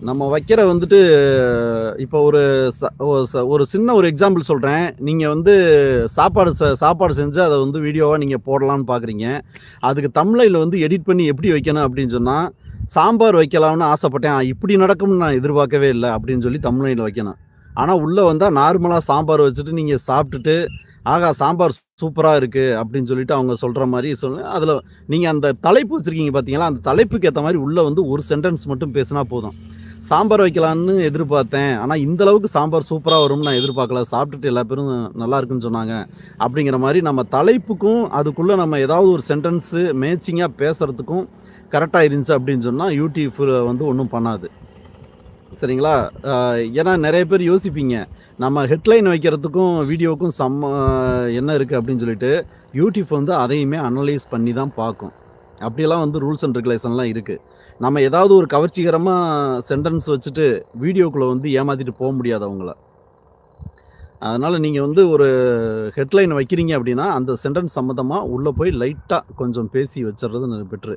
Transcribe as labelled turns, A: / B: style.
A: நம்ம வைக்கிற வந்துட்டு இப்போ ஒரு சின்ன ஒரு எக்ஸாம்பிள் சொல்கிறேன். நீங்கள் வந்து சாப்பாடு செஞ்சு அதை வந்து வீடியோவாக நீங்கள் போடலான்னு பார்க்குறீங்க. அதுக்கு தம்ப்நெயில் வந்து எடிட் பண்ணி எப்படி வைக்கணும் அப்படின்னு சொன்னால், சாம்பார் வைக்கலாம்னு ஆசைப்பட்டேன். இப்படி நடக்கும்னு நான் எதிர்பார்க்கவே இல்லை அப்படின்னு சொல்லி தம்ப்நெயில் வைக்கணும். ஆனால் உள்ளே வந்தால் நார்மலாக சாம்பார் வச்சுட்டு நீங்கள் சாப்பிட்டுட்டு, ஆகா சாம்பார் சூப்பராக இருக்குது அப்படின்னு சொல்லிட்டு அவங்க சொல்கிற மாதிரி அதில் நீங்கள் அந்த தலைப்பு வச்சுருக்கீங்க பார்த்தீங்களா, அந்த தலைப்புக்கு ஏற்ற மாதிரி உள்ளே வந்து ஒரு சென்டென்ஸ் மட்டும் பேசினா போதும். சாம்பார் வைக்கலான்னு எதிர்பார்த்தேன், ஆனால் இந்த அளவுக்கு சாம்பார் சூப்பராக வரும்னு நான் எதிர்பார்க்கல. சாப்பிட்டுட்டு எல்லா பேரும் நல்லா இருக்குன்னு சொன்னாங்க. அப்படிங்கிற மாதிரி நம்ம தலைப்புக்கும் அதுக்குள்ளே நம்ம ஏதாவது ஒரு சென்டென்ஸு மேட்சிங்காக பேசுகிறதுக்கும் கரெக்டாக இருந்துச்சு அப்படின்னு சொன்னால் யூடியூப் வந்து ஒன்றும் பண்ணாது. சரிங்களா? ஏன்னா நிறைய பேர் யோசிப்பீங்க, நம்ம ஹெட்லைன் வைக்கிறதுக்கும் வீடியோவுக்கும் என்ன இருக்குது அப்படின்னு சொல்லிட்டு யூடியூப் வந்து அதையுமே அனலைஸ் பண்ணி தான் பார்க்கும். அப்படியெல்லாம் வந்து ரூல்ஸ் அண்ட் ரெகுலேஷன்லாம் இருக்குது. நம்ம ஏதாவது ஒரு கவர்ச்சிகரமாக சென்டென்ஸ் வச்சுட்டு வீடியோக்குள்ளே வந்து ஏமாற்றிட்டு போக முடியாது அவங்கள. அதனால் நீங்கள் வந்து ஒரு ஹெட்லைன் வைக்கிறீங்க அப்படின்னா அந்த சென்டென்ஸ் சம்மந்தமாக உள்ளே போய் லைட்டாக கொஞ்சம் பேசி வச்சிடுறது பெட்ரு.